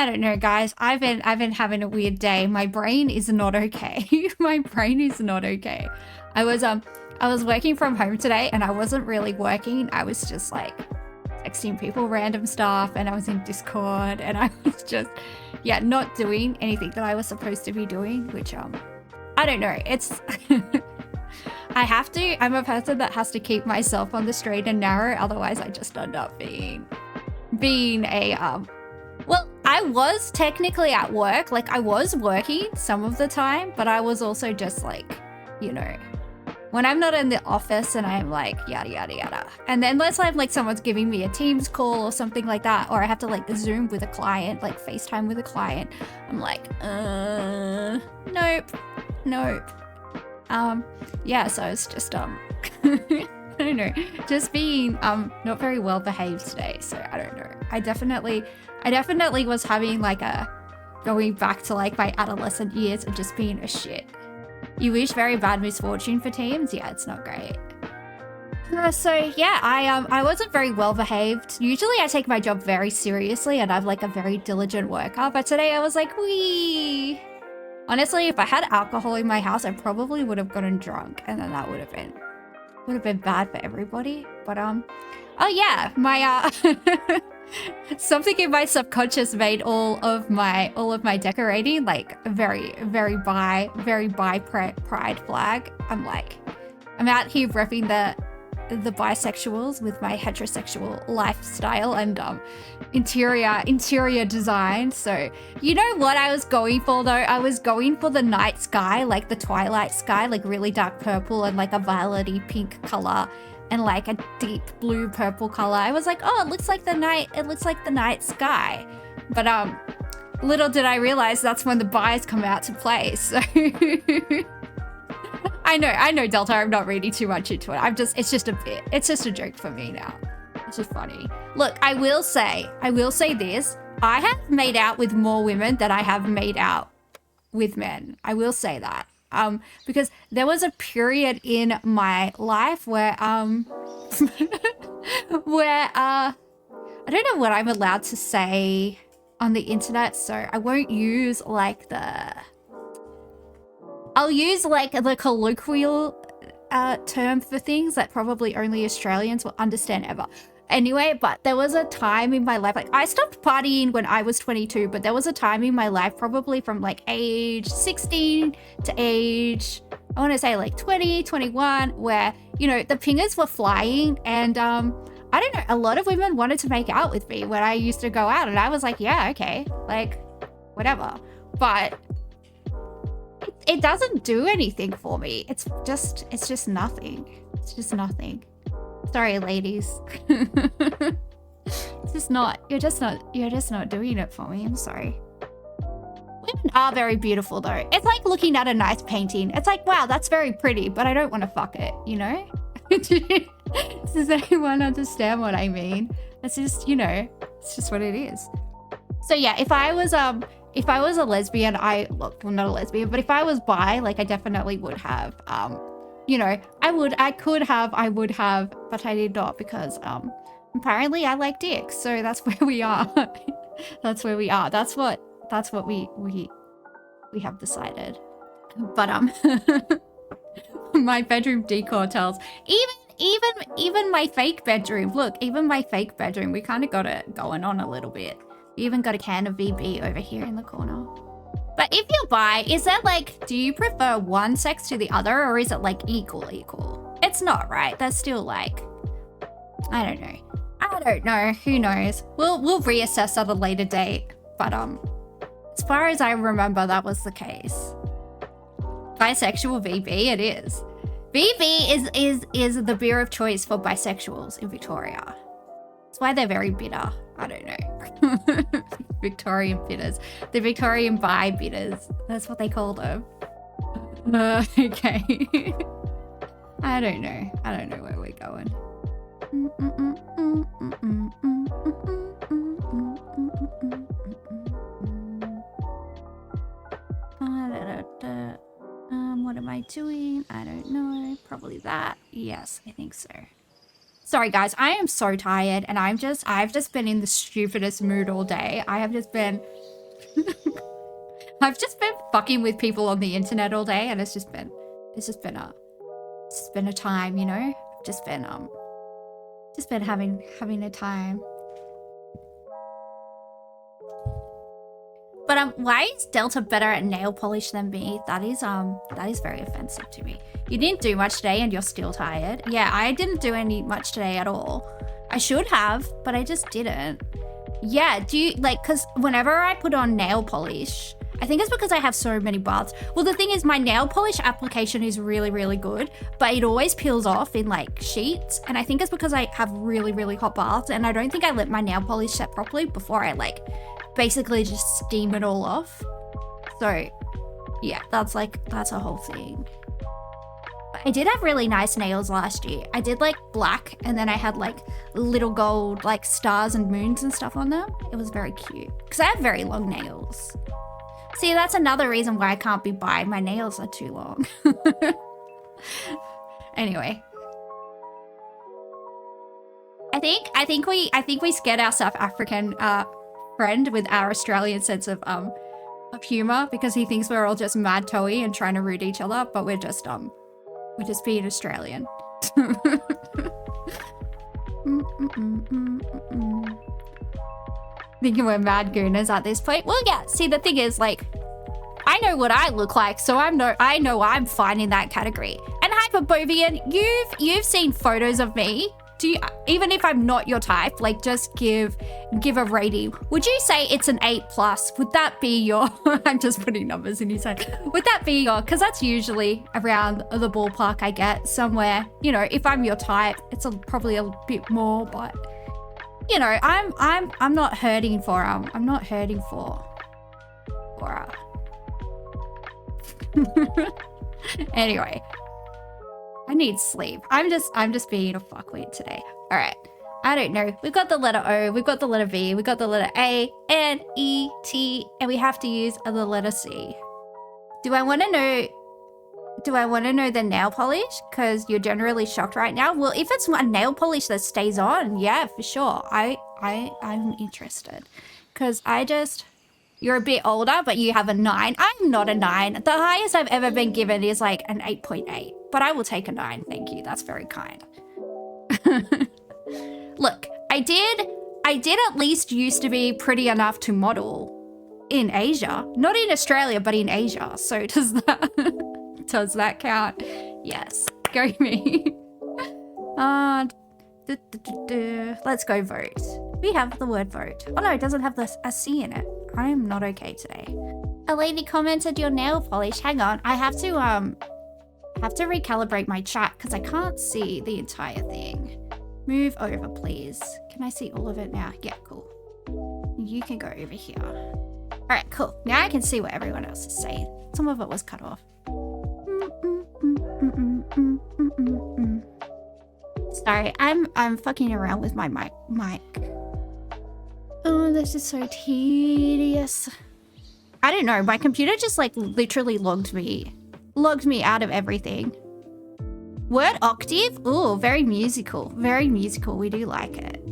I don't know, guys. I've been having a weird day. My brain is not okay. My brain is not okay. I was working from home today and I wasn't really working. I was just like texting people random stuff and I was in Discord and I was just, yeah, not doing anything that I was supposed to be doing, which, I don't know. It's, I'm a person that has to keep myself on the straight and narrow. Otherwise I just end up being a, well, I was technically at work. Like I was working some of the time, but I was also just like, you know, when I'm not in the office and I'm like, yada, yada, yada. And then let's have like someone's giving me a Teams call or something like that, or I have to like Zoom with a client, like FaceTime with a client. I'm like, nope. Yeah, so it's just, I don't know, just being, not very well behaved today. So I don't know. I definitely was having like going back to like my adolescent years and just being a shit. You wish very bad misfortune for teams? Yeah, it's not great. So yeah, I wasn't very well behaved. Usually I take my job very seriously and I'm like a very diligent worker, but today I was like, wee. Honestly, if I had alcohol in my house, I probably would have gotten drunk and then that would have been bad for everybody. But oh yeah, my something in my subconscious made all of my decorating like very bi pride flag. I'm out here repping the bisexuals with my heterosexual lifestyle and interior design. So you know what I was going for though? I was going for the night sky, like the twilight sky, like really dark purple and like a violety pink color and like a deep blue purple color. I was like, oh, it looks like the night sky. But little did I realize that's when the bis come out to play. So I know, Delta, I'm not reading too much into it. It's just a bit. It's just a joke for me now. It's just funny. Look, I will say this. I have made out with more women than I have made out with men. I will say that. Because there was a period in my life where, where, I don't know what I'm allowed to say on the internet, so I won't use like I'll use like the colloquial term for things that probably only Australians will understand ever. Anyway, but there was a time in my life, like I stopped partying when I was 22, but there was a time in my life probably from like age 16 to age, I want to say like 20, 21, where, you know, the pingers were flying and I don't know, a lot of women wanted to make out with me when I used to go out and I was like, yeah, okay, like whatever. But it doesn't do anything for me. It's just nothing. It's just nothing. Sorry, ladies. It's just not. You're just not doing it for me. I'm sorry. Women are very beautiful though. It's like looking at a nice painting. It's like, wow, that's very pretty, but I don't want to fuck it, you know? Does anyone understand what I mean? It's just, you know, it's just what it is. So yeah, if I was a lesbian, well, not a lesbian, but if I was bi, like I definitely would have, you know, I would have, but I did not because, apparently I like dicks. So that's where we are. That's where we are. That's what we have decided. But, my bedroom decor tells, even my fake bedroom, look, even my fake bedroom, we kind of got it going on a little bit. We even got a can of VB over here in the corner. But if you're bi, is that like, do you prefer one sex to the other or is it like equal? It's not, right? That's still like, I don't know. Who knows? We'll reassess at a later date. But as far as I remember, that was the case. Bisexual VB, it is. VB is the beer of choice for bisexuals in Victoria. That's why they're very bitter. I don't know. Victorian bitters. The Victorian bi bitters. That's what they call them. Okay. I don't know where we're going. What am I doing? I don't know. Probably that. Yes, I think so. Sorry guys, I am so tired and I've just been in the stupidest mood all day. I've just been fucking with people on the internet all day, and it's just been a time, you know? Just been having a time. But why is Delta better at nail polish than me? That is very offensive to me. You didn't do much today and you're still tired. Yeah, I didn't do much today at all. I should have, but I just didn't. Yeah, do you like, cause whenever I put on nail polish, I think it's because I have so many baths. Well, the thing is my nail polish application is really, really good, but it always peels off in like sheets. And I think it's because I have really, really hot baths and I don't think I let my nail polish set properly before I like basically just steam it all off. So yeah, that's a whole thing. I did have really nice nails last year. I did like black and then I had like little gold like stars and moons and stuff on them. It was very cute because I have very long nails. See, that's another reason why I can't be bi. My nails are too long. Anyway. I think we scared our South African friend with our Australian sense of humor because he thinks we're all just mad toey and trying to root each other, but we're just being Australian. Thinking we're mad gooners at this point. Well, yeah, see, the thing is, like, I know what I look like, so I know I'm fine in that category. And Hyperbovian, you've seen photos of me. Do you, even if I'm not your type, like, just give a rating. Would you say it's an 8+? Would that be your, I'm just putting numbers in his head. Would that be your, because that's usually around the ballpark I get somewhere. You know, if I'm your type, it's probably a bit more, but you know, I'm not hurting for I'm not hurting for Anyway, I need sleep. I'm just being a fuckwit today. All right. I don't know. We've got the letter O, we've got the letter V, we've got the letter A, N, E, T, and we have to use the letter C. Do I want to know the nail polish? Because you're generally shocked right now. Well, if it's a nail polish that stays on, yeah, for sure. I'm interested. Because you're a bit older, but you have a 9. I'm not a 9. The highest I've ever been given is like an 8.8. But I will take a 9, thank you. That's very kind. Look, I did at least used to be pretty enough to model in Asia. Not in Australia, but in Asia. So does that count? Yes, go me. Let's go vote. We have the word vote. Oh no, it doesn't have a C in it. I am not okay today. A lady commented your nail polish. Hang on, I have to recalibrate my chat because I can't see the entire thing. Move over, please. Can I see all of it now? Yeah, cool. You can go over here. All right, cool. Now I can see what everyone else is saying. Some of it was cut off. Sorry, I'm fucking around with my mic. Oh, this is so tedious. I don't know. My computer just like literally logged me out of everything. Word octave? Ooh, very musical. Very musical. We do like it.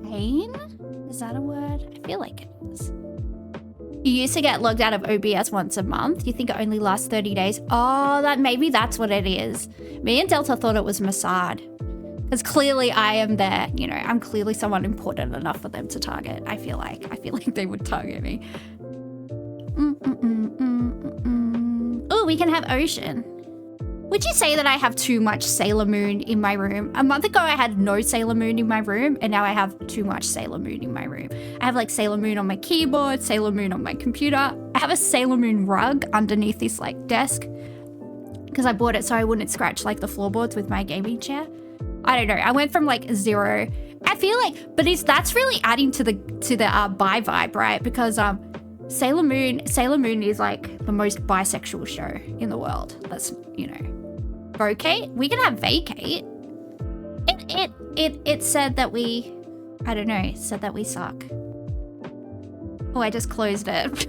Cane? Is that a word? I feel like it is. You used to get logged out of OBS once a month. You think it only lasts 30 days? Oh, maybe that's what it is. Me and Delta thought it was Mossad. Because clearly I am there, you know, I'm clearly someone important enough for them to target. I feel like they would target me. Oh, we can have ocean. Would you say that I have too much Sailor Moon in my room? A month ago, I had no Sailor Moon in my room, and now I have too much Sailor Moon in my room. I have like Sailor Moon on my keyboard, Sailor Moon on my computer. I have a Sailor Moon rug underneath this like desk because I bought it so I wouldn't scratch like the floorboards with my gaming chair. I don't know. I went from like 0. I feel like, but that's really adding to the bi vibe, right? Because Sailor Moon is like the most bisexual show in the world. That's, you know, vocate. We can have vacate. It said that we, I don't know. It said that we suck. Oh, I just closed it.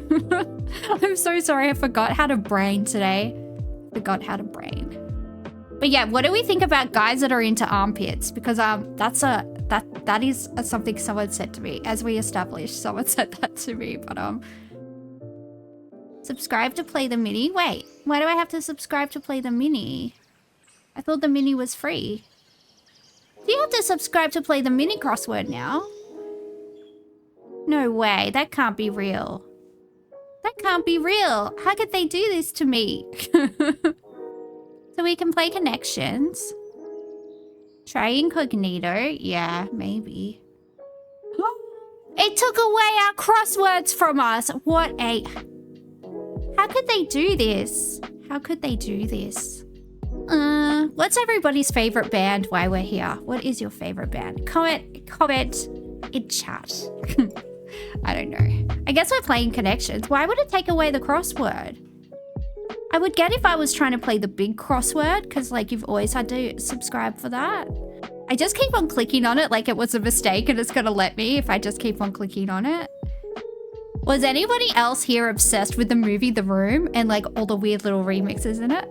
I'm so sorry. I forgot how to brain today. Forgot how to brain. But yeah, what do we think about guys that are into armpits? Because that is something someone said to me. As we established, someone said that to me. But subscribe to play the mini. Wait, why do I have to subscribe to play the mini? I thought the mini was free. Do you have to subscribe to play the mini crossword now? No way, that can't be real. That can't be real. How could they do this to me? So we can play connections. Try incognito. Yeah, maybe. It took away our crosswords from us. What a... How could they do this? How could they do this? What's everybody's favorite band while we're here? What is your favorite band? Comment in chat. I don't know. I guess we're playing connections. Why would it take away the crossword? I would get if I was trying to play the big crossword, because like you've always had to subscribe for that. I just keep on clicking on it like it was a mistake and it's gonna let me if I just keep on clicking on it. Was anybody else here obsessed with the movie The Room and like all the weird little remixes in it?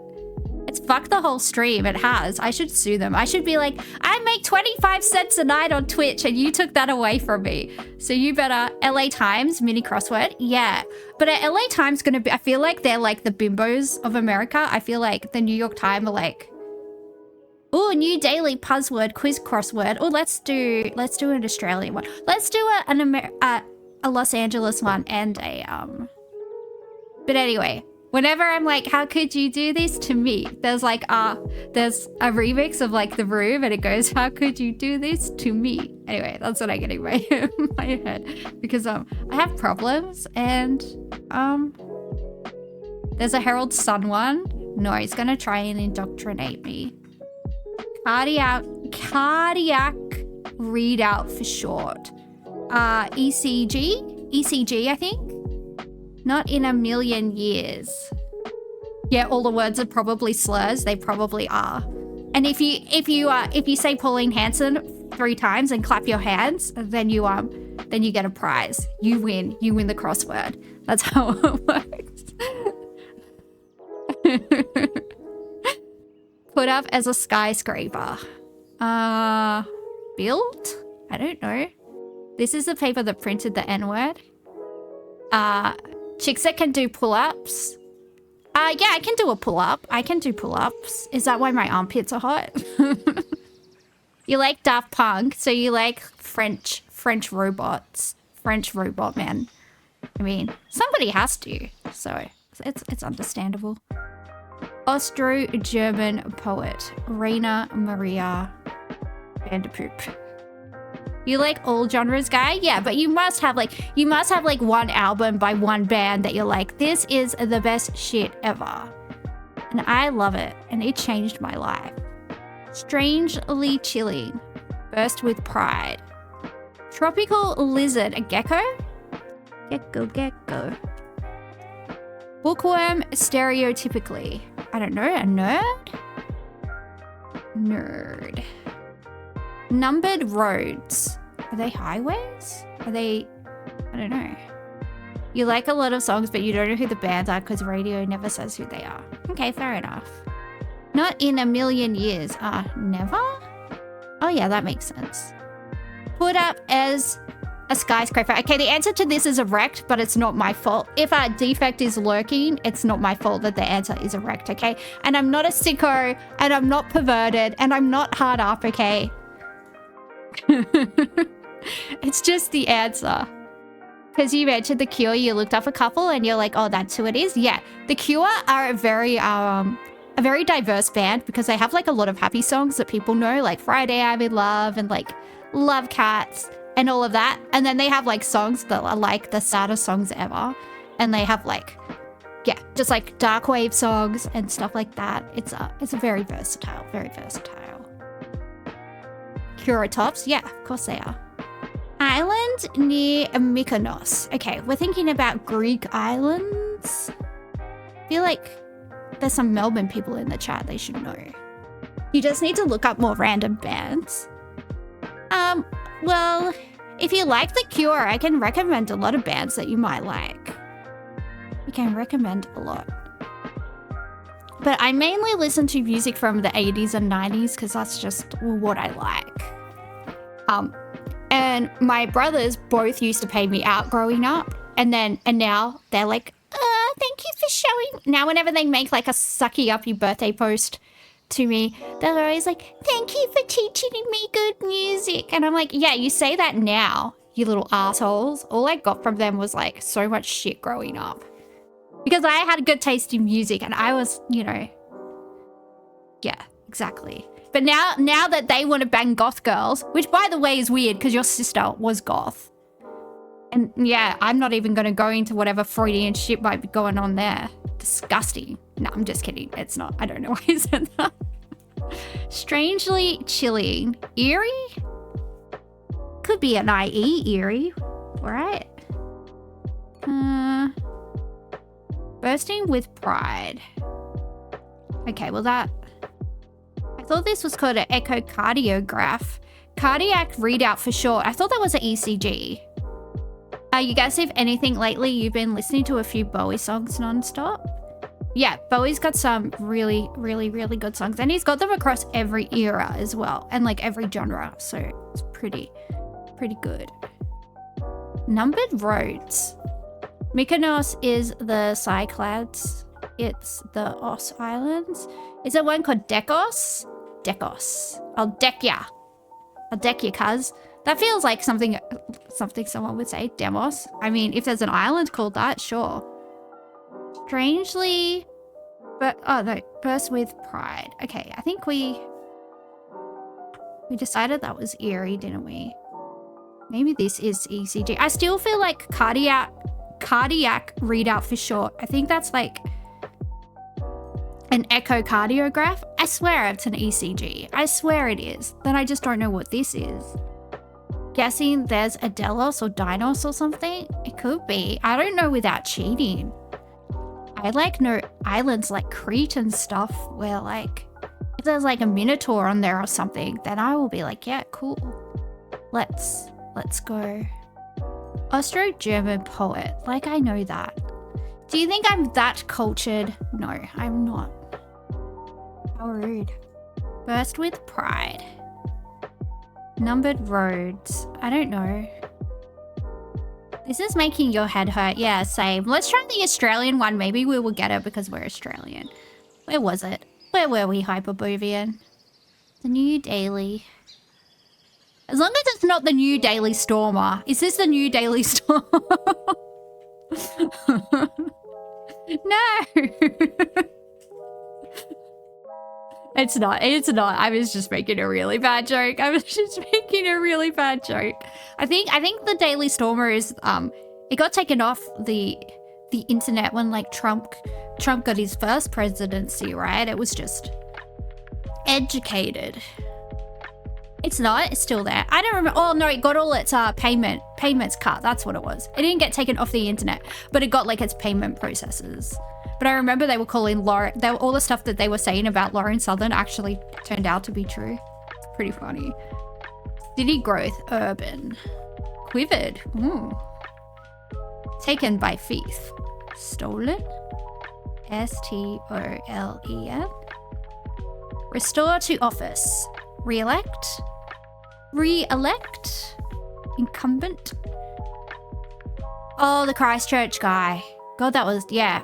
It's fucked the whole stream. It has. I should sue them. I should be like, I make 25 cents a night on Twitch and you took that away from me. So you better. LA Times mini crossword. Yeah. But are LA Times gonna be, I feel like they're like the bimbos of America. I feel like the New York Times are like, oh, new daily buzzword quiz crossword. Oh, let's do an Australian one. Let's do a Los Angeles one and a but anyway, whenever I'm like, how could you do this to me? There's like there's a remix of like The Room and it goes, how could you do this to me? Anyway, that's what I get in my head because I have problems and there's a Harold Sun one. No, he's gonna try and indoctrinate me. Cardiac readout for short. ECG, I think. Not in a million years. Yeah, all the words are probably slurs. They probably are. And if you say Pauline Hanson 3 times and clap your hands, then you get a prize. You win. You win the crossword. That's how it works. Put up as a skyscraper. Built? I don't know. This is the paper that printed the N-word. Chicks that can do pull-ups. Yeah, I can do a pull-up. I can do pull-ups. Is that why my armpits are hot? You like Daft Punk, so you like French robots. French robot man. I mean, somebody has to, so it's understandable. Austro-German poet, Rainer Maria Vanderpoop. You like all genres, guy? Yeah, but you must have like one album by one band that you're like, this is the best shit ever. And I love it, and it changed my life. Strangely chilling, burst with pride. Tropical lizard, a gecko? Gecko. Bookworm, stereotypically. I don't know, a nerd? Nerd. Numbered roads. Are they highways? Are they... I don't know. You like a lot of songs, but you don't know who the bands are because radio never says who they are. Okay, fair enough. Not in a million years. Never? Oh yeah, that makes sense. Put up as a skyscraper. Okay, the answer to this is erect, but it's not my fault. If a defect is lurking, it's not my fault that the answer is erect, okay? And I'm not a sicko, and I'm not perverted, and I'm not hard up, okay? It's just the answer. Because you mentioned The Cure, you looked up a couple and you're like, oh, that's who it is? Yeah, The Cure are a very diverse band because they have like a lot of happy songs that people know, like Friday I'm in Love and like Love Cats and all of that. And then they have like songs that are like the saddest songs ever. And they have like, yeah, just like dark wave songs and stuff like that. It's a very versatile, very versatile. Curatops, yeah, of course they are. Island near Mykonos. Okay, we're thinking about Greek islands. I feel like there's some Melbourne people in the chat, they should know. You just need to look up more random bands. Well, if you like The Cure, I can recommend a lot of bands that you might like. I can recommend a lot. But I mainly listen to music from the 80s and 90s because that's just what I like. And my brothers both used to pay me out growing up. And now they're like, thank you for showing. Now whenever they make like a sucky uppy birthday post to me, they're always like, thank you for teaching me good music. And I'm like, yeah, you say that now, you little assholes. All I got from them was like so much shit growing up. Because I had a good taste in music and I was, you know, yeah, exactly. But now that they want to bang goth girls, which by the way is weird because your sister was goth. And yeah, I'm not even going to go into whatever Freudian shit might be going on there. Disgusting. No, I'm just kidding. It's not. I don't know why I said that. Strangely chilling. Eerie? Could be an IE eerie, right? Bursting with pride. Okay, well that... I thought this was called an echocardiograph. Cardiac readout for short. I thought that was an ECG. You guys, if anything lately, you've been listening to a few Bowie songs non-stop? Yeah, Bowie's got some really, really, really good songs. And he's got them across every era as well. And like every genre. So it's pretty good. Numbered roads. Mykonos is the Cyclades. It's the Os Islands. Is there one called Dekos? Dekos. I'll deck ya. I'll deck ya, cuz. That feels like something someone would say. Demos. I mean, if there's an island called that, sure. Strangely... But, oh no, burst with pride. Okay, I think we decided that was eerie, didn't we? Maybe this is ECG. I still feel like cardiac readout for short. I think that's like an echocardiograph. I swear it's an ECG. I swear it is. Then I just don't know what this is. Guessing there's a Delos or Dinos or something? It could be. I don't know without cheating. I like know islands like Crete and stuff where like, if there's like a Minotaur on there or something, then I will be like, yeah, cool. Let's go. Austro-German poet. Like I know that. Do you think I'm that cultured? No, I'm not. How rude. Burst with pride. Numbered roads. I don't know. This is making your head hurt. Yeah, same. Let's try the Australian one. Maybe we will get it because we're Australian. Where was it? Where were we, Hyperbovian? The New Daily. As long as it's not the New Daily Stormer. Is this the New Daily Stormer? No. It's not. I was just making a really bad joke. I think the Daily Stormer is it got taken off the internet when like Trump got his first presidency, right? It was just educated. It's not. It's still there. I don't remember. Oh no, it got all its payments cut. That's what it was. It didn't get taken off the internet, but it got like its payment processes. But I remember they were calling Lauren. All the stuff that they were saying about Lauren Southern actually turned out to be true. It's pretty funny. City growth, urban, quivered. Ooh. Taken by thief. Stolen. STOLEN. Restore to office. Re-elect. Re-elect. Incumbent. Oh, the Christchurch guy. God, that was, yeah.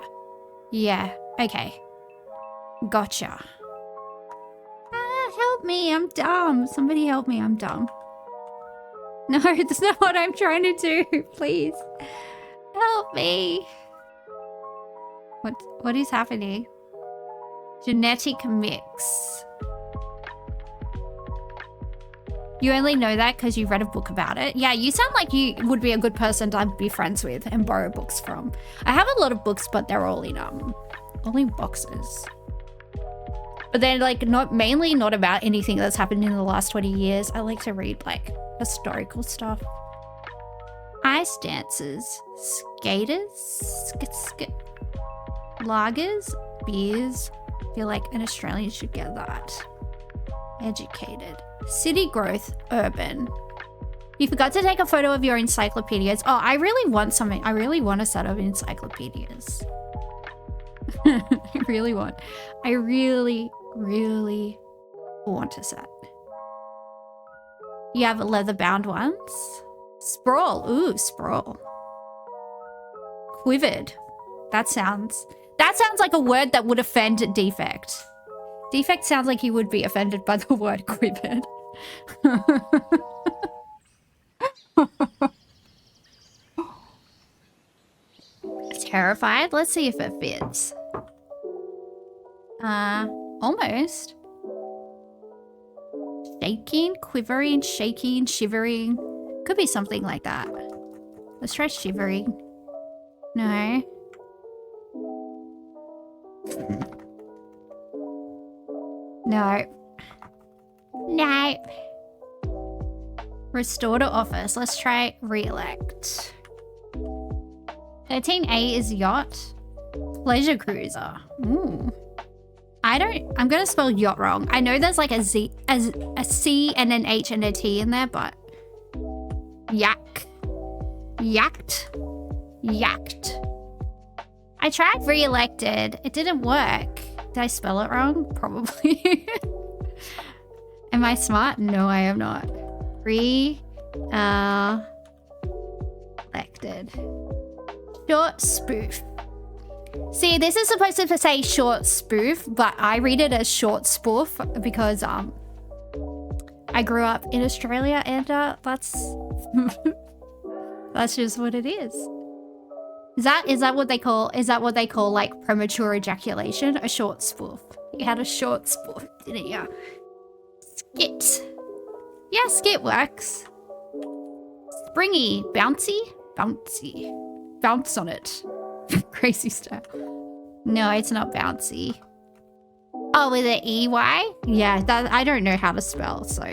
Yeah, okay. Gotcha. Help me, I'm dumb. Somebody help me, I'm dumb. No, that's not what I'm trying to do. Please. Help me. What is happening? Genetic mix. You only know that because you read a book about it. Yeah, you sound like you would be a good person to be friends with and borrow books from. I have a lot of books, but they're all in boxes. But they're like mainly not about anything that's happened in the last 20 years. I like to read like historical stuff. Ice dancers, skaters, lagers, beers. I feel like an Australian should get that. Educated. City growth, urban. You forgot to take a photo of your encyclopedias. Oh, I really want something. I really want a set of encyclopedias. I really want a set. You have leather bound ones. Sprawl. Ooh, sprawl. Quivered. That sounds like a word that would offend Defect. Defect sounds like he would be offended by the word quivered. Terrified. Let's see if it fits. Almost. Shaking, quivering, shaking, shivering. Could be something like that. Let's try shivering. No. No. No. Restore to office. Let's try re-elect. 13A is yacht. Pleasure cruiser. Ooh. I'm gonna spell yacht wrong. I know there's like a C and an H and a T in there, but yacht. I tried re-elected. It didn't work. Did I spell it wrong? Probably. Am I smart? No, I am not. Elected. Short spoof. See, this is supposed to say short spoof, but I read it as short spoof because I grew up in Australia and that's that's just what it is. Is that what they call like premature ejaculation? A short spoof. You had a short spoof, didn't you? Skit. Yeah, skit works. Springy, bouncy. Bounce on it. Crazy stuff. No, it's not bouncy. Oh, with an EY? Yeah, that I don't know how to spell, so.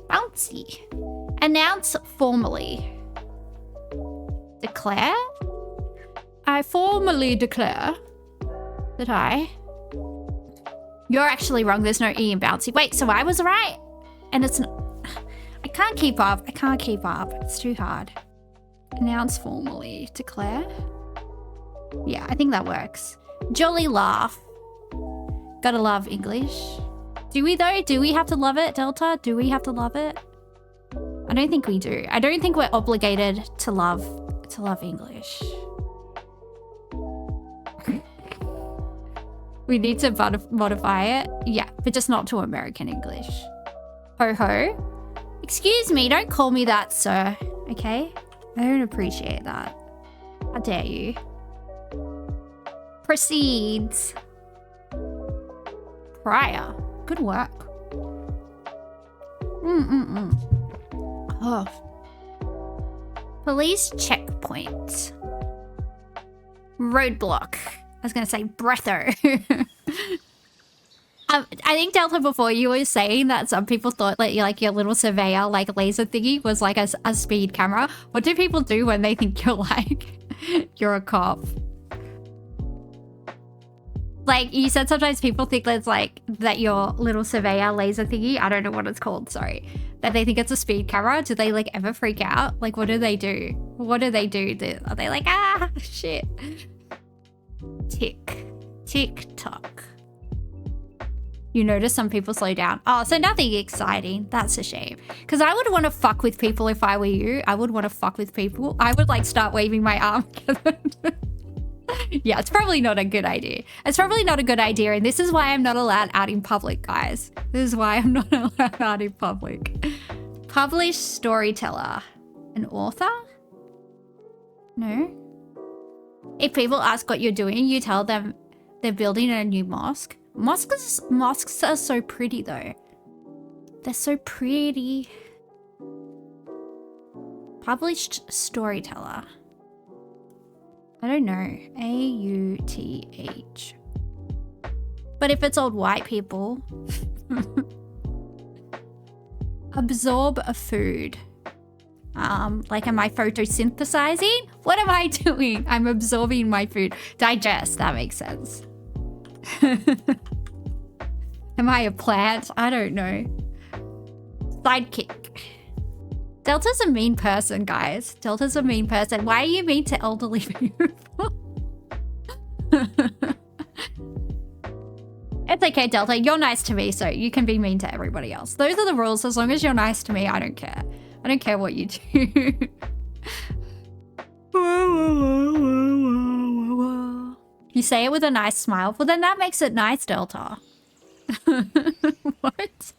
Bouncy. Announce formally. Declare? I formally declare that I... You're actually wrong. There's no E in bouncy. Wait, so I was right? And it's not... I can't keep up. It's too hard. Announce formally. Declare? Yeah, I think that works. Jolly laugh. Gotta love English. Do we though? Do we have to love it, Delta? Do we have to love it? I don't think we do. I don't think we're obligated to love English. We need to modify it. Yeah, but just not to American English. Ho ho. Excuse me, don't call me that, sir. Okay? I don't appreciate that. How dare you? Proceeds. Prior. Good work. Oh. Police checkpoint. Roadblock. I was gonna say breather. I think Delta, before you were saying that some people thought like your little surveyor like laser thingy was like a speed camera. What do people do when they think you're like you're a cop? Like you said, sometimes people think that's like that your little surveyor laser thingy. I don't know what it's called. Sorry, that they think it's a speed camera. Do they like ever freak out? Like what do they do? What do they do? Are they like shit? Tick tock. You notice some people slow down. Oh, so nothing exciting. That's a shame. Because I would want to fuck with people if I were you. I would want to fuck with people. I would like start waving my arm. Yeah, it's probably not a good idea. It's probably not a good idea. And this is why I'm not allowed out in public, guys. This is why I'm not allowed out in public. Published storyteller. An author? No. If people ask what you're doing, you tell them they're building a new mosque. Mosques are so pretty though. They're so pretty. Published storyteller. I don't know. AUTH. But if it's old white people. Absorb a food. Like am I photosynthesizing? What am I doing? I'm absorbing my food. Digest, that makes sense. Am I a plant? I don't know. Sidekick. Delta's a mean person, guys. Delta's a mean person. Why are you mean to elderly people? It's okay, Delta. You're nice to me, so you can be mean to everybody else. Those are the rules. As long as you're nice to me, I don't care. I don't care what you do. You say it with a nice smile. Well, then that makes it nice, Delta. What?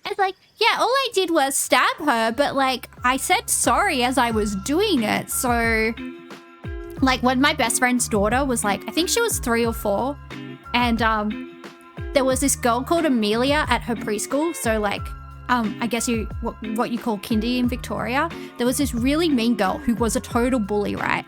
It's like, yeah, all I did was stab her, but like, I said sorry as I was doing it. So, like, when my best friend's daughter was like, I think she was 3 or 4, and there was this girl called Amelia at her preschool. So, like, I guess what you call kindy in Victoria. There was this really mean girl who was a total bully, right?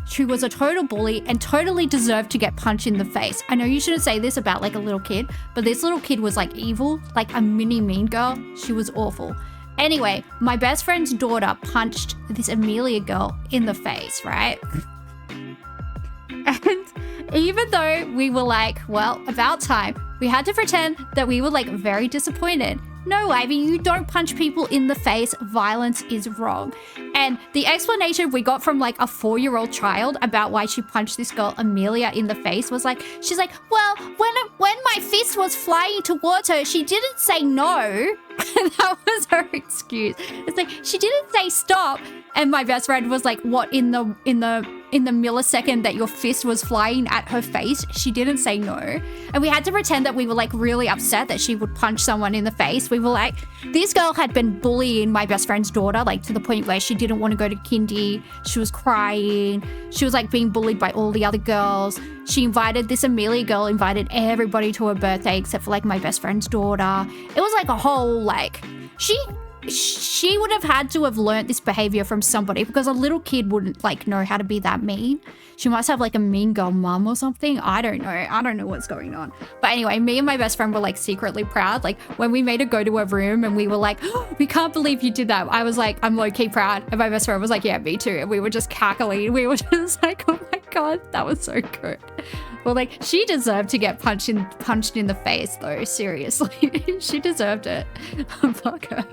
She was a total bully and totally deserved to get punched in the face. I know you shouldn't say this about like a little kid, but this little kid was like evil, like a mini mean girl. She was awful. Anyway, my best friend's daughter punched this Amelia girl in the face, right? And even though we were like, well, about time, we had to pretend that we were like very disappointed. No, Ivy, you don't punch people in the face. Violence is wrong. And the explanation we got from like a 4-year-old child about why she punched this girl Amelia in the face was like, she's like, well, when my fist was flying towards her, she didn't say no. And that was her excuse. It's like, she didn't say stop. And my best friend was like, what, in the millisecond that your fist was flying at her face, she didn't say no. And we had to pretend that we were like really upset that she would punch someone in the face. We were like, this girl had been bullying my best friend's daughter, like to the point where she didn't want to go to kindy. She was crying. She was like being bullied by all the other girls. She invited, this Amelia girl invited everybody to her birthday except for like my best friend's daughter. It was like a whole like, she would have had to have learnt this behavior from somebody, because a little kid wouldn't like know how to be that mean. She must have like a mean girl mum or something. I don't know what's going on. But anyway, me and my best friend were like secretly proud. Like when we made her go to her room and we were like, oh, we can't believe you did that. I was like, I'm low-key proud. And my best friend was like, yeah, me too. And we were just cackling. We were just like, oh my God, that was so good. Well, like, she deserved to get punched in the face though, seriously. She deserved it. Fuck her.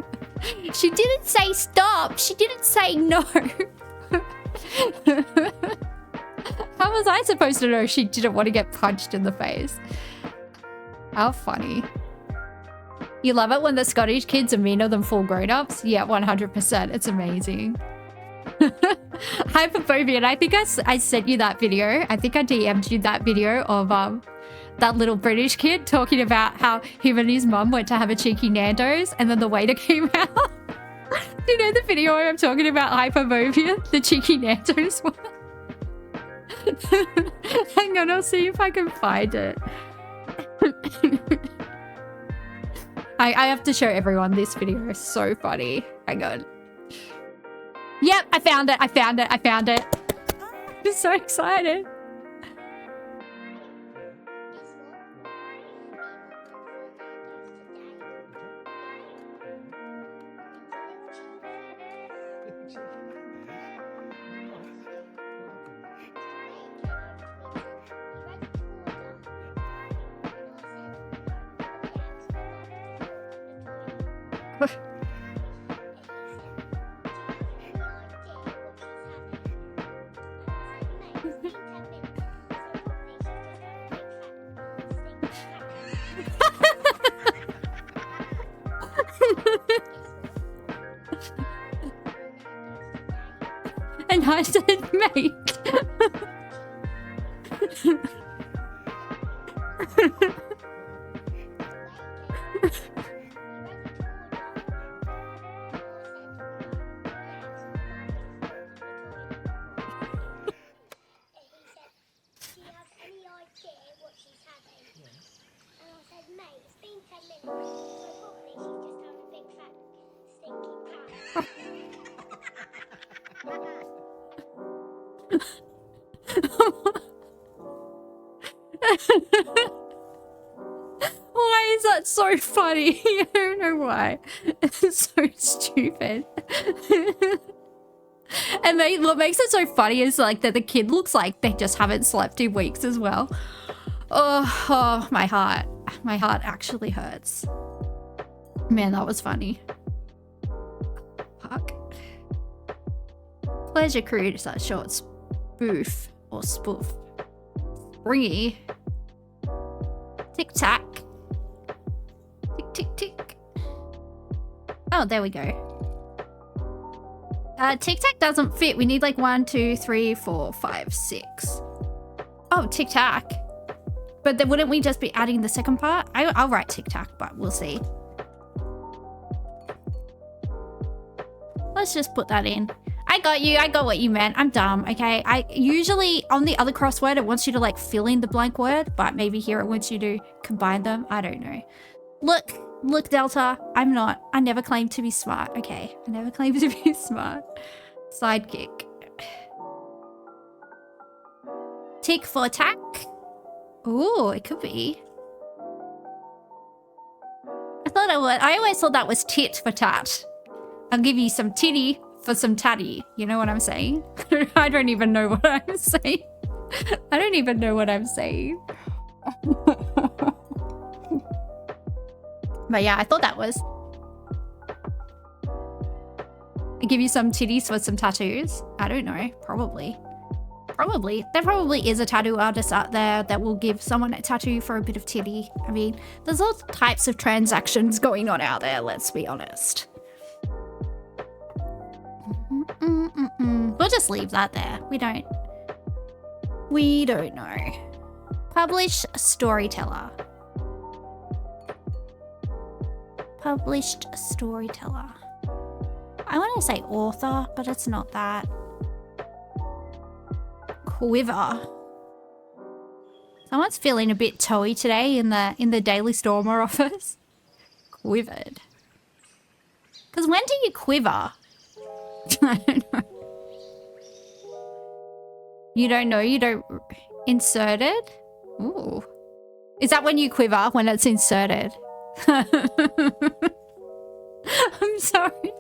She didn't say stop. She didn't say no. How was I supposed to know she didn't want to get punched in the face? How funny. You love it when the Scottish kids are meaner than full grown-ups? Yeah, 100%. It's amazing. Hyperphobia. And I think I sent you that video. I think I DM'd you that video of that little British kid talking about how him and his mum went to have a cheeky Nando's and then the waiter came out. Do you know the video where I'm talking about hyperphobia? The cheeky Nando's one? Hang on, I'll see if I can find it. I have to show everyone this video. It's so funny. Hang on. Yep, I found it. I'm so excited. And I said, mate. Why is that so funny? I don't know why. It's so stupid. And what makes it so funny is like that the kid looks like they just haven't slept in weeks as well. Oh, my heart. My heart actually hurts. Man, that was funny. Pleasure cruise, short spoof or spoof. Springy. Tic tac. Tick tick tick. Oh, there we go. Tic tac doesn't fit. We need like 1, 2, 3, 4, 5, 6. Oh, tic tac. But then wouldn't we just be adding the second part? I'll write tic tac, but we'll see. Let's just put that in. I got you. I got what you meant. I'm dumb, okay? I usually, on the other crossword, it wants you to like fill in the blank word, but maybe here it wants you to combine them. I don't know. Look, Delta. I'm not. I never claimed to be smart, okay? I never claimed to be smart. Sidekick. Tick for tack. Ooh, it could be. I thought it was. I always thought that was tit for tat. I'll give you some titty for some tatty. You know what I'm saying? I don't even know what I'm saying. I don't even know what I'm saying. But yeah, I thought that was. I give you some titties for some tattoos. I don't know. Probably. There probably is a tattoo artist out there that will give someone a tattoo for a bit of titty. I mean, there's all types of transactions going on out there, let's be honest. We'll just leave that there. We don't know. Published storyteller. Published storyteller. I want to say author, but it's not that. Quiver. Someone's feeling a bit toey today in the Daily Stormer office. Quivered. Because when do you quiver? I don't know. You don't know? You don't insert it? Ooh. Is that when you quiver, when it's inserted? I'm sorry.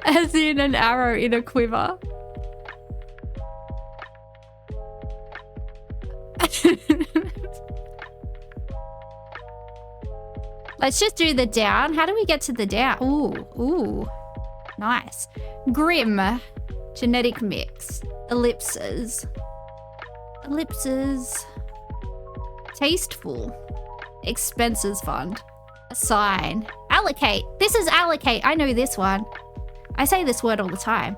As in an arrow in a quiver. Let's just do the down. How do we get to the down? Ooh. Nice. Grim. Genetic mix. Ellipses. Tasteful. Expenses fund. Assign. Allocate. This is allocate. I know this one. I say this word all the time.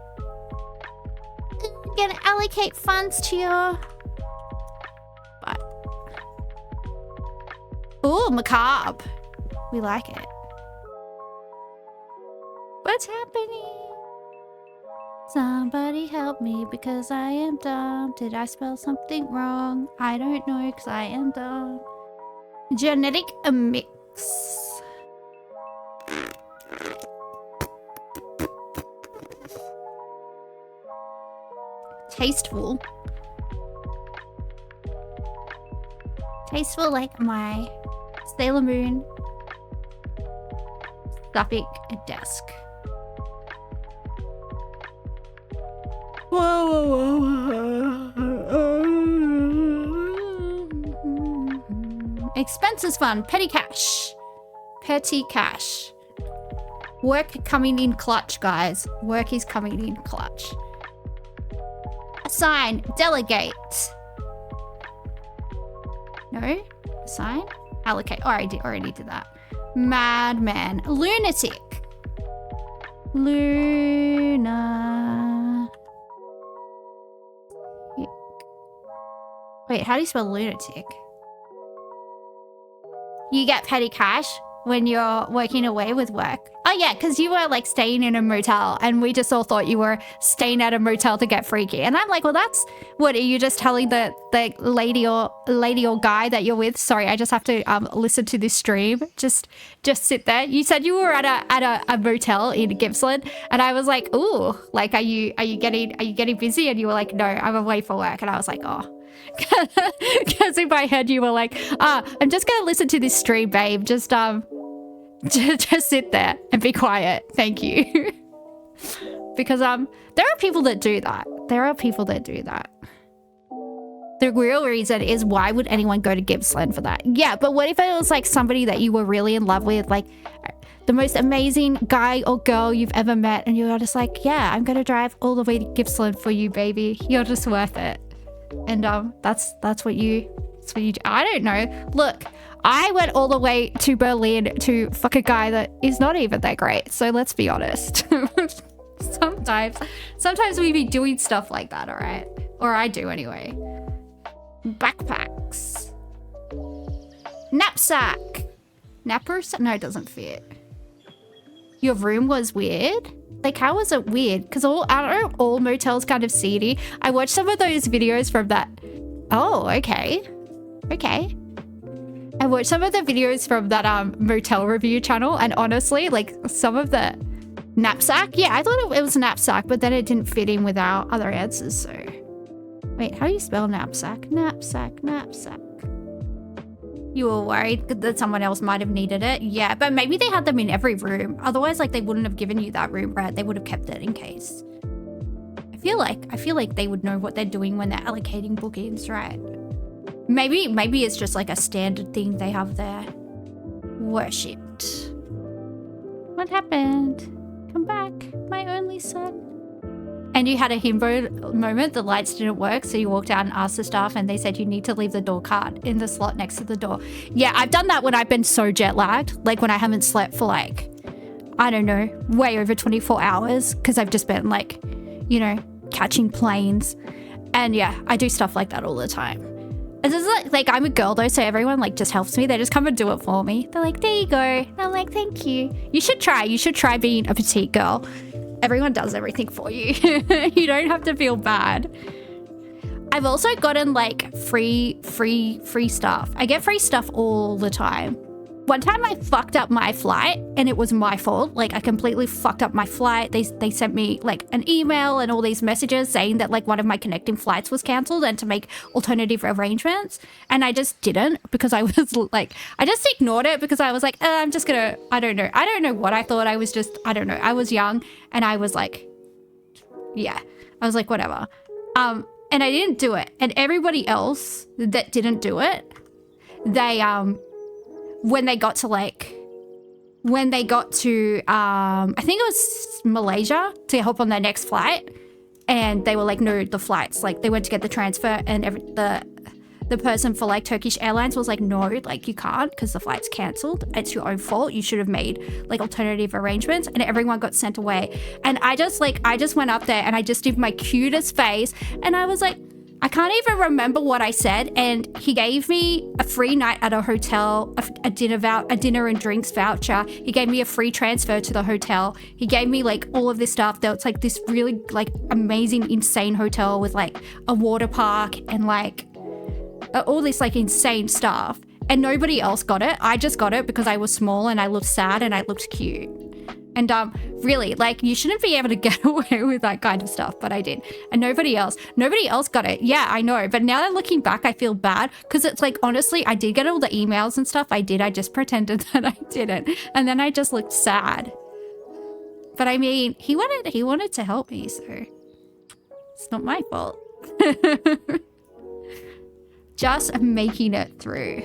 Gonna allocate funds to your... But... Ooh, macabre. We like it. What's happening? Somebody help me because I am dumb. Did I spell something wrong? I don't know because I am dumb. Genetic mix. Tasteful. Tasteful like my Sailor Moon Suffolk desk. Expenses fund. Petty cash. Petty cash. Work coming in clutch, guys. Work is coming in clutch. Assign. Delegate. No? Assign? Allocate. Already did that. Madman. Lunatic. Luna. Wait, how do you spell lunatic? You get petty cash when you're working away with work. Oh yeah, because you were like staying in a motel and we just all thought you were staying at a motel to get freaky. And I'm like, well, that's what, are you just telling the lady or guy that you're with? Sorry, I just have to listen to this stream. Just sit there. You said you were at a motel in Gippsland, and I was like, ooh, like are you getting busy? And you were like, no, I'm away for work. And I was like, oh. Because in my head you were like, I'm just gonna listen to this stream, babe. Just sit there and be quiet. Thank you. Because there are people that do that. There The real reason is why would anyone go to Gippsland for that? Yeah, but what if it was like somebody that you were really in love with, like the most amazing guy or girl you've ever met, and you're just like, yeah, I'm gonna drive all the way to Gippsland for you, baby. You're just worth it. And that's what you do. I don't know. Look, I went all the way to Berlin to fuck a guy that is not even that great. So let's be honest. Sometimes we be doing stuff like that, all right? Or I do anyway. Backpacks. Knapsack. Nappers? No, it doesn't fit. Your room was weird? Like, how was it weird? Because all motels kind of seedy. I watched some of those videos from that. Oh, okay. Okay. I watched some of the videos from that motel review channel, and honestly, like, some of the knapsack, yeah, I thought it was a knapsack, but then it didn't fit in with our other answers, so. Wait, how do you spell knapsack? Knapsack. You were worried that someone else might have needed it? Yeah, but maybe they had them in every room. Otherwise, like, they wouldn't have given you that room, right? They would have kept it in case. I feel like they would know what they're doing when they're allocating bookings, right? Maybe it's just like a standard thing they have there. Worshipped. What happened? Come back, my only son. And you had a himbo moment, the lights didn't work, so you walked out and asked the staff and they said you need to leave the door card in the slot next to the door. Yeah, I've done that when I've been so jet lagged, like when I haven't slept for like, I don't know, way over 24 hours, because I've just been like, you know, catching planes. And yeah, I do stuff like that all the time. This is like I'm a girl though, so everyone like just helps me. They just come and do it for me. They're like, there you go. And I'm like, thank you. You should try being a petite girl. Everyone does everything for you. You don't have to feel bad. I've also gotten like free stuff. I get free stuff all the time. One time I fucked up my flight and it was my fault. Like I completely fucked up my flight. They sent me like an email and all these messages saying that like one of my connecting flights was cancelled and to make alternative arrangements. And I just didn't because I was like, I just ignored it because I was like, I'm just gonna, I don't know what I thought. I was just, I don't know. I was young and I was like, yeah, I was like, whatever. And I didn't do it. And everybody else that didn't do it, they, when they got to I think it was Malaysia to help on their next flight, and they were like, no, the flights, like they went to get the transfer, and the person for like Turkish Airlines was like, no, like you can't because the flight's cancelled. It's your own fault. You should have made like alternative arrangements, and everyone got sent away. And I just went up there and I just did my cutest face, and I was like, I can't even remember what I said, and he gave me a free night at a hotel, a dinner and drinks voucher. He gave me a free transfer to the hotel. He gave me like all of this stuff. There was like this really like amazing, insane hotel with like a water park and like all this like insane stuff. And nobody else got it. I just got it because I was small and I looked sad and I looked cute. And really, like, you shouldn't be able to get away with that kind of stuff, but I did. And nobody else got it. Yeah, I know. But now that looking back, I feel bad because it's like, honestly, I did get all the emails and stuff. I just pretended that I didn't. And then I just looked sad. But I mean, he wanted to help me, so it's not my fault. Just making it through.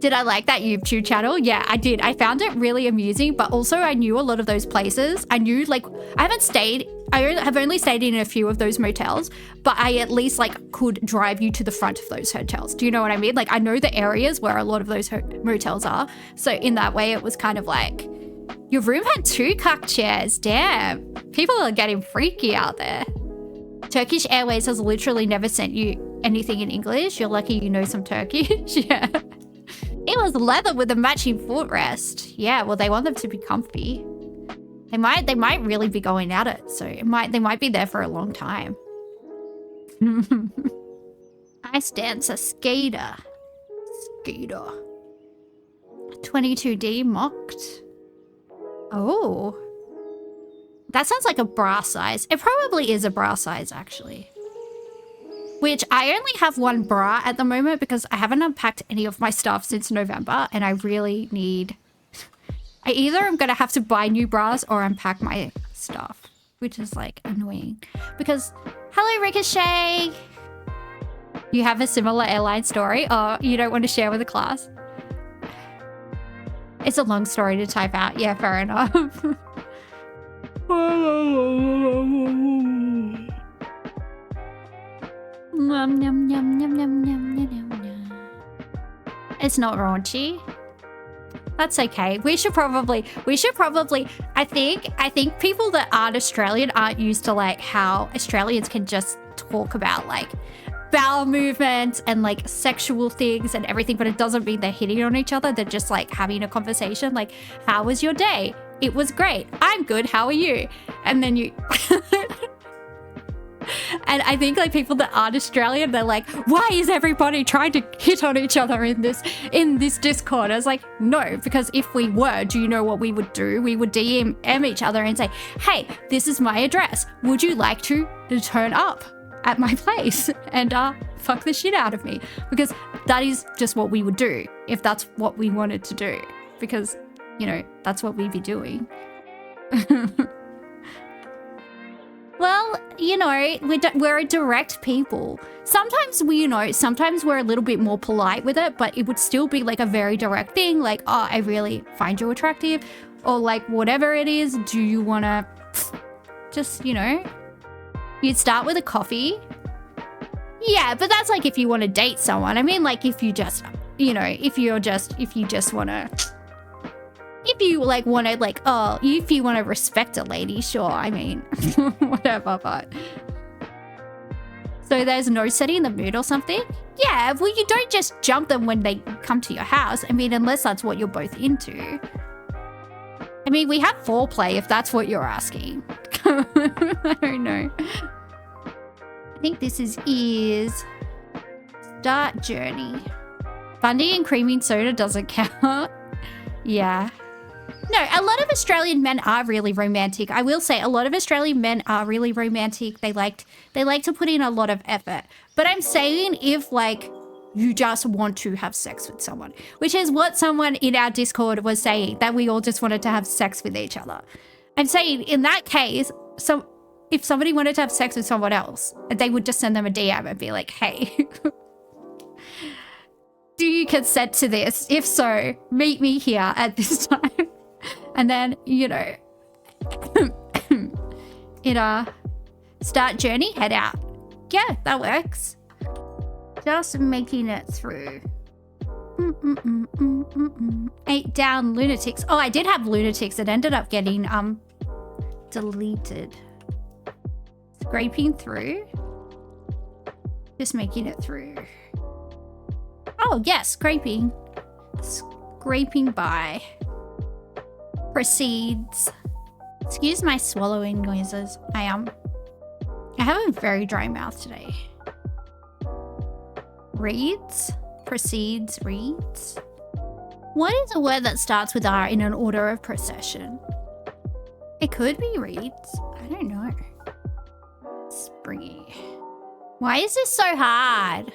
Did I like that YouTube channel? Yeah, I did. I found it really amusing, but also I knew a lot of those places. I knew like, I have only stayed in a few of those motels, but I at least like could drive you to the front of those hotels. Do you know what I mean? Like I know the areas where a lot of those motels are. So in that way, it was kind of like, your room had 2 cuck chairs. Damn, people are getting freaky out there. Turkish Airways has literally never sent you anything in English. You're lucky you know some Turkish. Yeah. It was leather with a matching footrest. Yeah, well, they want them to be comfy. They might really be going at it, so they might be there for a long time. Ice dancer, skater. 22D mocked. Oh. That sounds like a bra size. It probably is a bra size, actually. Which I only have 1 bra at the moment because I haven't unpacked any of my stuff since November, and I really need... I either am going to have to buy new bras or unpack my stuff, which is like annoying. Because, hello Ricochet! You have a similar airline story? Oh, you don't want to share with the class? It's a long story to type out. Yeah, fair enough. It's not raunchy. That's okay. We should probably, I think people that aren't Australian aren't used to like how Australians can just talk about like bowel movements and like sexual things and everything, but it doesn't mean they're hitting on each other. They're just like having a conversation like, how was your day? It was great. I'm good. How are you? And then you... And I think like people that aren't Australian, they're like, why is everybody trying to hit on each other in this Discord? I was like, no, because if we were, do you know what we would do? We would DM each other and say, hey, this is my address. Would you like to turn up at my place and fuck the shit out of me? Because that is just what we would do if that's what we wanted to do. Because, you know, that's what we'd be doing. Well, you know, we're a direct people. Sometimes sometimes we're a little bit more polite with it, but it would still be like a very direct thing. Like, oh, I really find you attractive. Or like, whatever it is, do you want to just, you know, you'd start with a coffee. Yeah, but that's like if you want to date someone. I mean, like if you just, you know, if you just want to... If you like want to like, oh, if you want to respect a lady, sure. I mean, whatever, but. So there's no setting the mood or something? Yeah, well, you don't just jump them when they come to your house. I mean, unless that's what you're both into. I mean, we have foreplay if that's what you're asking. I don't know. I think this is start journey. Bundy and creaming soda doesn't count. Yeah. No, a lot of Australian men are really romantic. I will say a lot of Australian men are really romantic. They like to put in a lot of effort. But I'm saying if like you just want to have sex with someone, which is what someone in our Discord was saying, that we all just wanted to have sex with each other. I'm saying in that case, so if somebody wanted to have sex with someone else, they would just send them a DM and be like, hey, do you consent to this? If so, meet me here at this time. And then, you know, start journey, head out. Yeah, that works. Just making it through. 8 down lunatics. Oh, I did have lunatics. It ended up getting deleted. Scraping through. Just making it through. Oh, yes, scraping. Scraping by. Proceeds. Excuse my swallowing noises. I have a very dry mouth today. Reads. Proceeds. Reads. What is a word that starts with R in an order of procession? It could be reads. I don't know. Springy. Why is this so hard?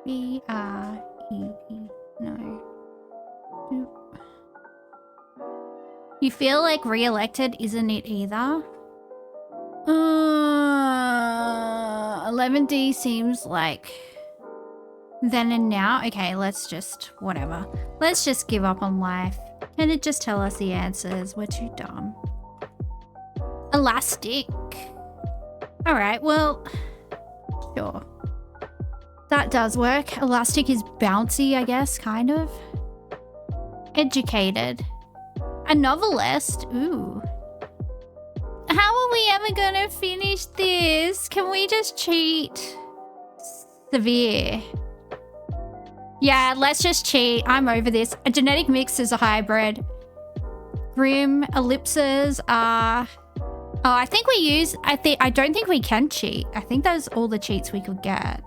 B-R-E-E. No. You feel like re-elected, isn't it either? 11D seems like then and now. Okay, let's just, whatever. Let's just give up on life. Can it just tell us the answers? We're too dumb. Elastic. All right, well, sure. That does work. Elastic is bouncy, I guess, kind of. Educated. A novelist. Ooh. How are we ever gonna finish this? Can we just cheat? Severe. Yeah, let's just cheat. I'm over this. A genetic mix is a hybrid. Grim ellipses are... Oh, I think we use... I don't think we can cheat. I think those are all the cheats we could get.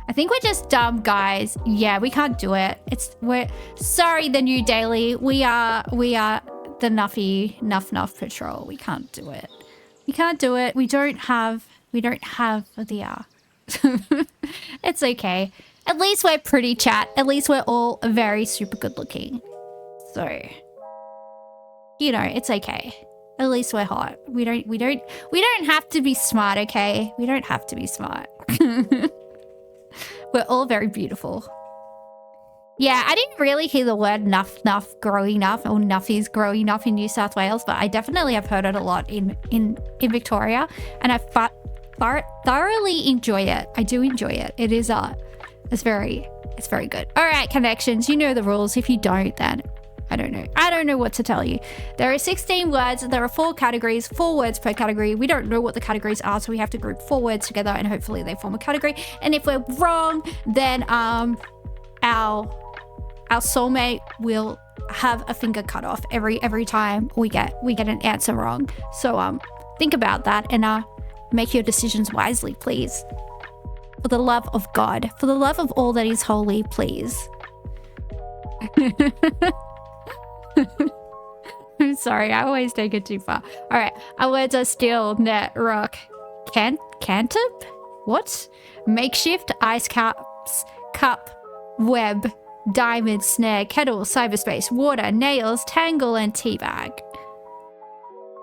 I think we're just dumb, guys. Yeah, we can't do it. We're sorry, the new daily. We are the Nuffy Nuff Patrol. We can't do it. We can't do it. We don't have the It's okay. At least we're pretty, chat. At least we're all very super good looking. So, you know, it's okay. At least we're hot. We don't have to be smart, okay? We don't have to be smart. We're all very beautiful. Yeah, I didn't really hear the word nuff growing up or nuffies growing up in New South Wales, but I definitely have heard it a lot in Victoria, and I thoroughly enjoy it. I do enjoy it. It is it's very good. All right, connections, you know the rules. If you don't, then I don't know. I don't know what to tell you. There are 16 words. There are 4 categories, 4 words per category. We don't know what the categories are, so we have to group 4 words together, and hopefully they form a category. And if we're wrong, then our soulmate will have a finger cut off every time we get an answer wrong. So think about that and make your decisions wisely, please. For the love of God, for the love of all that is holy, please. I'm sorry, I always take it too far. All right, our words are steel, net, rock, cantup, what? Makeshift, ice caps, cup, web, diamond, snare, kettle, cyberspace, water, nails, tangle, and teabag.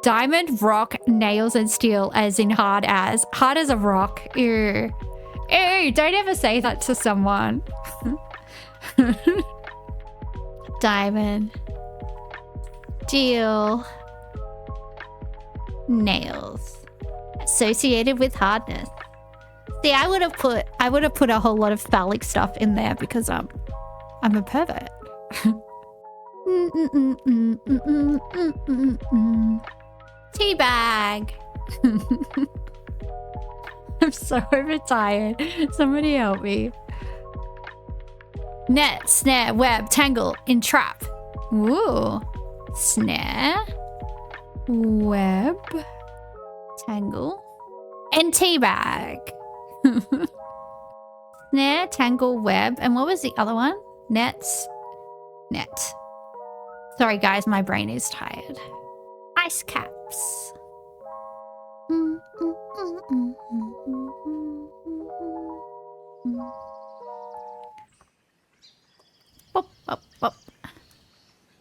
Diamond, rock, nails, and steel, as in hard as a rock. Ew. Ew, don't ever say that to someone. Diamond, steel, nails, associated with hardness. See, I would have put a whole lot of phallic stuff in there because I'm a pervert. Teabag. I'm so overtired. Somebody help me. Net, snare, web, tangle, entrap. Ooh. Snare, web, tangle, and teabag. Snare, tangle, web, and what was the other one? Net. Sorry guys, my brain is tired. Ice caps. Bop, bop, bop.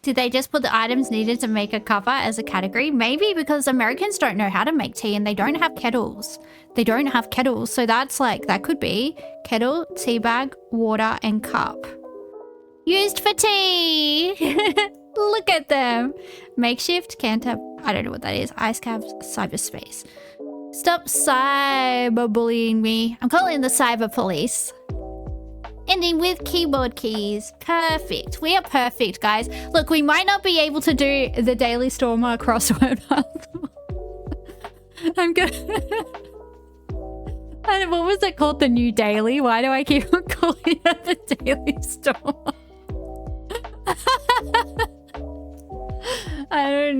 Did they just put the items needed to make a cover as a category? Maybe because Americans don't know how to make tea and they don't have kettles. So that's like, that could be kettle, tea bag, water, and cup. Used for tea. Look at them. Makeshift, cantup, I don't know what that is. Ice caps, cyberspace. Stop cyberbullying me. I'm calling the cyber police. Ending with keyboard keys. Perfect. We are perfect, guys. Look, we might not be able to do the Daily Stormer crossword puzzle. I'm gonna... And what was it called? The New Daily? Why do I keep on calling it the Daily Stormer? I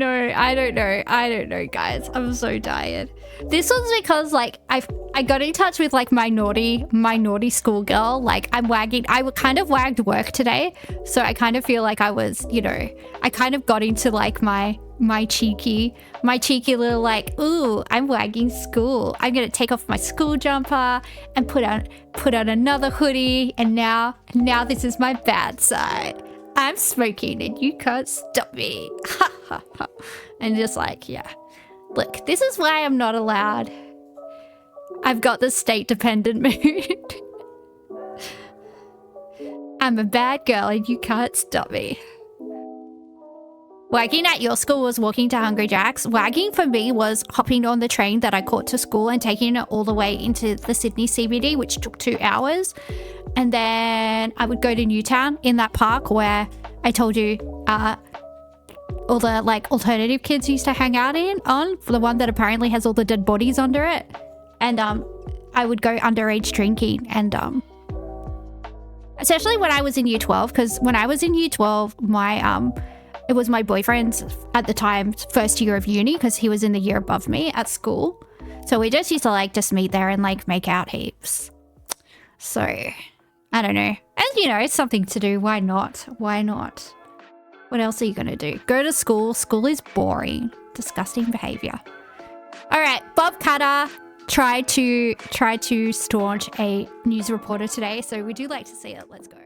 don't know, guys. I'm so tired. This was because, like, I got in touch with, like, my naughty schoolgirl. Like, I kind of wagged work today. So I kind of feel like I was, you know, I kind of got into, like, my cheeky little, like, ooh, I'm wagging school. I'm gonna take off my school jumper and put on another hoodie. And now this is my bad side. I'm smoking and you can't stop me. Ha ha ha. And just like, yeah. Look, this is why I'm not allowed. I've got the state dependent mood. I'm a bad girl and you can't stop me. Wagging at your school was walking to Hungry Jack's. Wagging for me was hopping on the train that I caught to school and taking it all the way into the Sydney CBD, which took 2 hours. And then I would go to Newtown in that park where I told you all the, like, alternative kids used to hang out for the one that apparently has all the dead bodies under it. And I would go underage drinking and especially when I was in year 12, because when I was in year 12, it was my boyfriend's at the time first year of uni, because he was in the year above me at school. So we just used to, like, just meet there and, like, make out heaps. So I don't know. And, you know, it's something to do. Why not? What else are you gonna do? Go to school. School is boring. Disgusting behavior. All right, Bob Cutter tried to staunch a news reporter today, so we do like to see it. Let's go.